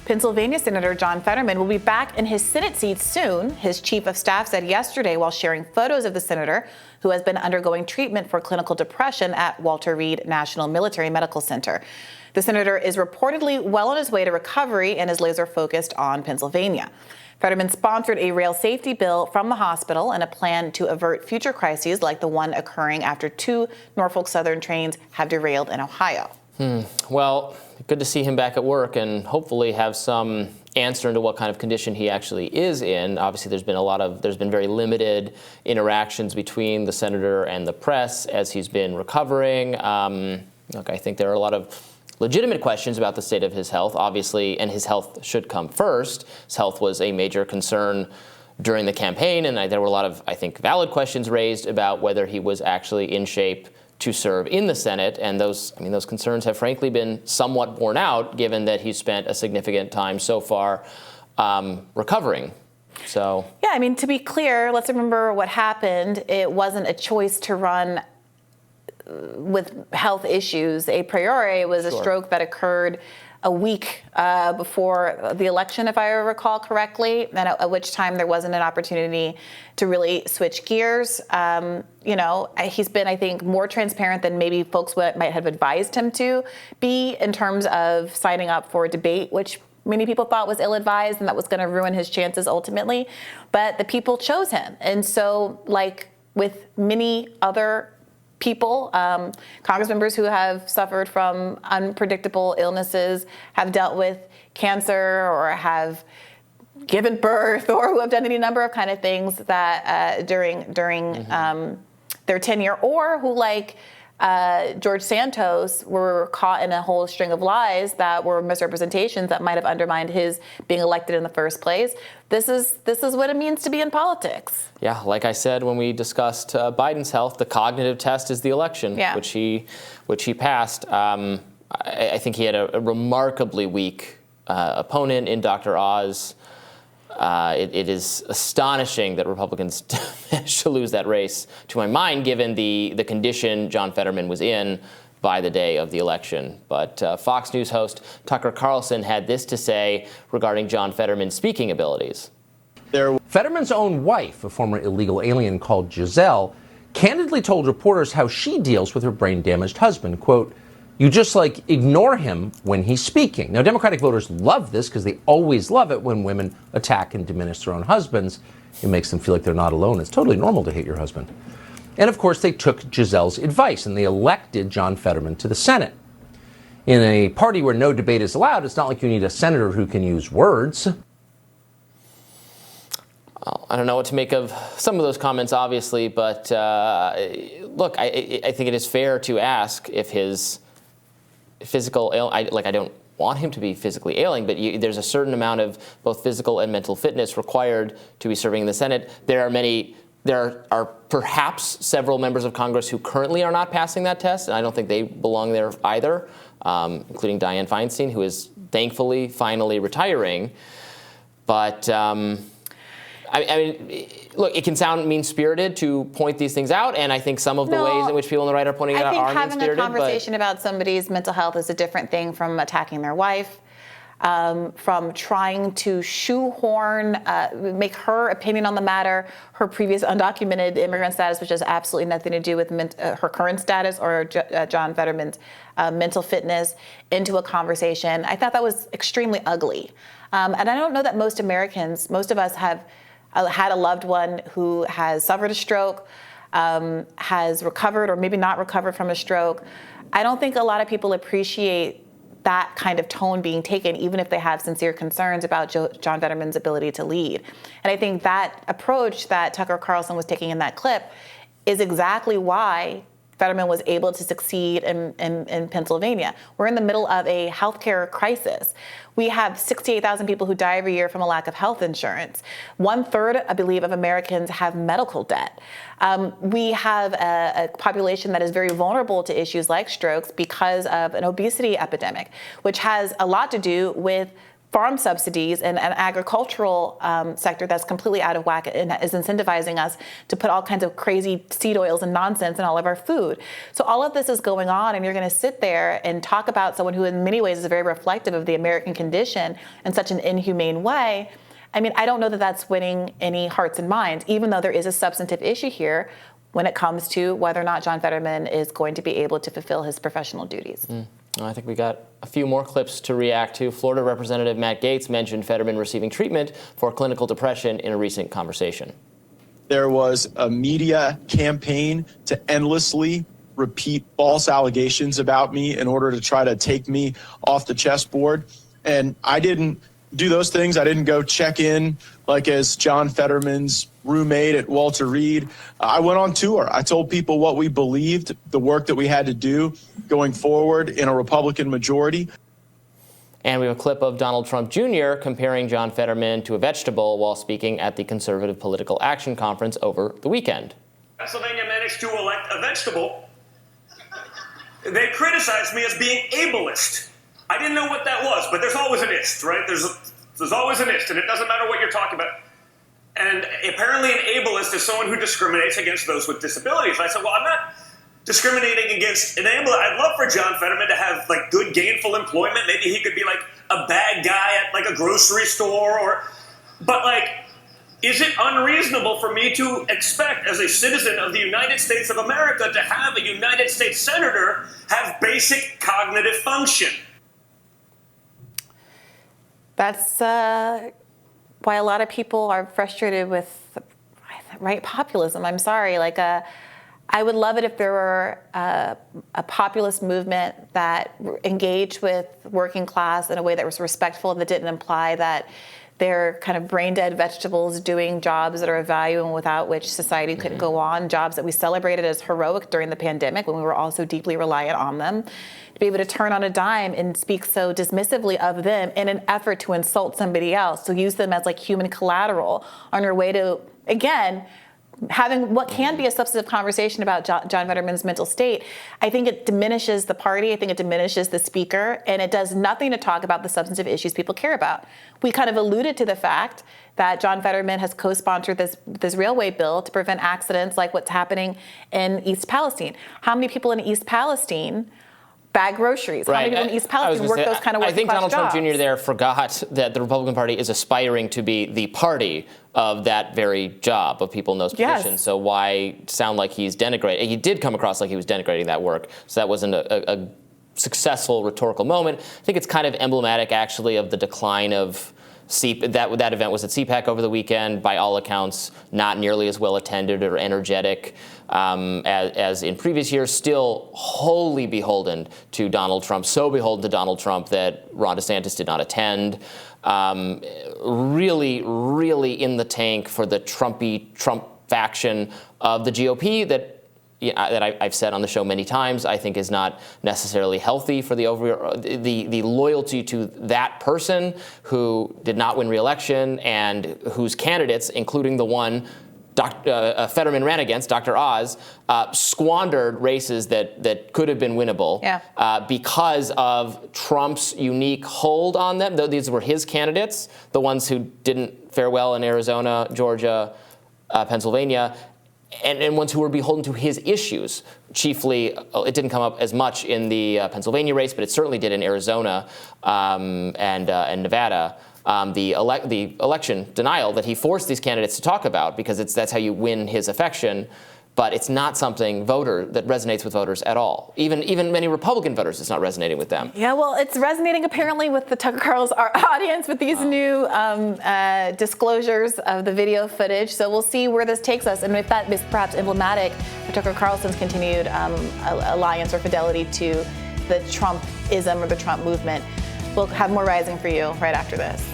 Pennsylvania Senator John Fetterman will be back in his Senate seat soon, his chief of staff said yesterday while sharing photos of the senator, who has been undergoing treatment for clinical depression at Walter Reed National Military Medical Center. The senator is reportedly well on his way to recovery and is laser focused on Pennsylvania. Fetterman sponsored a rail safety bill from the hospital and a plan to avert future crises like the one occurring after 2 Norfolk Southern trains have derailed in Ohio. Well, good to see him back at work and hopefully have some answer into what kind of condition he actually is in. Obviously, there's been very limited interactions between the senator and the press as he's been recovering. Look, I think there are a lot of legitimate questions about the state of his health, obviously, and his health should come first. His health was a major concern during the campaign, and there were a lot of, I think, valid questions raised about whether he was actually in shape to serve in the Senate, and those concerns have frankly been somewhat borne out, given that he's spent a significant time so far recovering. So yeah, I mean, to be clear, let's remember what happened. It wasn't a choice to run with health issues a priori. It was a stroke that occurred a week before the election, if I recall correctly, and at which time there wasn't an opportunity to really switch gears. He's been, I think, more transparent than maybe folks might have advised him to be in terms of signing up for a debate, which many people thought was ill-advised and that was going to ruin his chances ultimately. But the people chose him. And so, like with many other people, Congress members who have suffered from unpredictable illnesses, have dealt with cancer or have given birth or who have done any number of kind of things that during their tenure, or who, like George Santos, were caught in a whole string of lies that were misrepresentations that might have undermined his being elected in the first place. This is what it means to be in politics. Yeah, like I said when we discussed Biden's health, the cognitive test is the election, which he passed. I think he had a remarkably weak opponent in Dr. Oz. It is astonishing that Republicans managed to lose that race, to my mind, given the condition John Fetterman was in by the day of the election. But Fox News host Tucker Carlson had this to say regarding John Fetterman's speaking abilities. Fetterman's own wife, a former illegal alien called Giselle, candidly told reporters how she deals with her brain-damaged husband. Quote, "You just ignore him when he's speaking." Now, Democratic voters love this because they always love it when women attack and diminish their own husbands. It makes them feel like they're not alone. It's totally normal to hate your husband. And of course, they took Giselle's advice and they elected John Fetterman to the Senate. In a party where no debate is allowed, it's not like you need a senator who can use words. Well, I don't know what to make of some of those comments, obviously, but look, I think it is fair to ask if his physical I don't want him to be physically ailing, but there's a certain amount of both physical and mental fitness required to be serving in the Senate. There are perhaps several members of Congress who currently are not passing that test, and I don't think they belong there either, including Dianne Feinstein, who is thankfully finally retiring. But I mean, look, it can sound mean-spirited to point these things out, and I think some of the ways in which people on the right are pointing it out are mean-spirited. I think having a conversation about somebody's mental health is a different thing from attacking their wife, from trying to shoehorn, make her opinion on the matter, her previous undocumented immigrant status, which has absolutely nothing to do with her current status or John Fetterman's mental fitness, into a conversation. I thought that was extremely ugly. And I don't know that most of us have had a loved one who has suffered a stroke, has recovered or maybe not recovered from a stroke. I don't think a lot of people appreciate that kind of tone being taken, even if they have sincere concerns about John Fetterman's ability to lead. And I think that approach that Tucker Carlson was taking in that clip is exactly why Fetterman was able to succeed in Pennsylvania. We're in the middle of a healthcare crisis. We have 68,000 people who die every year from a lack of health insurance. 1/3, I believe, of Americans have medical debt. We have a population that is very vulnerable to issues like strokes because of an obesity epidemic, which has a lot to do with farm subsidies and an agricultural sector that's completely out of whack and is incentivizing us to put all kinds of crazy seed oils and nonsense in all of our food. So all of this is going on, and you're going to sit there and talk about someone who in many ways is very reflective of the American condition in such an inhumane way. I mean, I don't know that that's winning any hearts and minds, even though there is a substantive issue here when it comes to whether or not John Fetterman is going to be able to fulfill his professional duties. I think we got a few more clips to react to. Florida Representative Matt Gaetz mentioned Fetterman receiving treatment for clinical depression in a recent conversation. There was a media campaign to endlessly repeat false allegations about me in order to try to take me off the chessboard. And I didn't do those things. I didn't go check in like as John Fetterman's roommate at Walter Reed. I went on tour. I told people what we believed, the work that we had to do going forward in a Republican majority. And we have a clip of Donald Trump Jr. comparing John Fetterman to a vegetable while speaking at the Conservative Political Action Conference over the weekend. Pennsylvania managed to elect a vegetable. They criticized me as being ableist. I didn't know what that was, but there's always an ist, right? There's always an ist, and it doesn't matter what you're talking about. And apparently an ableist is someone who discriminates against those with disabilities. And I said, well, I'm not discriminating against an ableist. I'd love for John Fetterman to have like good gainful employment. Maybe he could be like a bag guy at like a grocery store but like, is it unreasonable for me to expect as a citizen of the United States of America to have a United States senator have basic cognitive function? That's why a lot of people are frustrated with right populism. I'm sorry. I would love it if there were a populist movement that engaged with working class in a way that was respectful, that didn't imply that they're kind of brain-dead vegetables doing jobs that are of value and without which society couldn't go on, jobs that we celebrated as heroic during the pandemic when we were all so deeply reliant on them. To be able to turn on a dime and speak so dismissively of them in an effort to insult somebody else, to use them as like human collateral on your way to, again, having what can be a substantive conversation about John Fetterman's mental state. I think it diminishes the party. I think it diminishes the speaker, and it does nothing to talk about the substantive issues people care about. We kind of alluded to the fact that John Fetterman has co-sponsored this railway bill to prevent accidents like what's happening in East Palestine. How many people in East Palestine bag groceries? Right. How many people in East Palestine work those kind of working class jobs? I think Donald Trump Jr. there forgot that the Republican Party is aspiring to be the party of that very job of people in those positions. Yes. So why sound like he's denigrating? He did come across like he was denigrating that work. So that wasn't a successful rhetorical moment. I think it's kind of emblematic, actually, of the decline of that event was at CPAC over the weekend. By all accounts, not nearly as well attended or energetic as in previous years. Still wholly beholden to Donald Trump. So beholden to Donald Trump that Ron DeSantis did not attend. Really, really in the tank for the Trump faction of the GOP that I've said on the show many times, I think is not necessarily healthy for the loyalty to that person who did not win re-election and whose candidates, including the one Fetterman ran against, Dr. Oz, squandered races that could have been winnable because of Trump's unique hold on them. Though these were his candidates, the ones who didn't fare well in Arizona, Georgia, Pennsylvania, and ones who were beholden to his issues. Chiefly, it didn't come up as much in the Pennsylvania race, but it certainly did in Arizona and Nevada. The election denial that he forced these candidates to talk about, because that's how you win his affection. But it's not something that resonates with voters at all. Even many Republican voters, it's not resonating with them. Yeah, well, it's resonating apparently with the Tucker Carlson audience with these new disclosures of the video footage. So we'll see where this takes us, and if that is perhaps emblematic of Tucker Carlson's continued alliance or fidelity to the Trumpism or the Trump movement. We'll have more Rising for you right after this.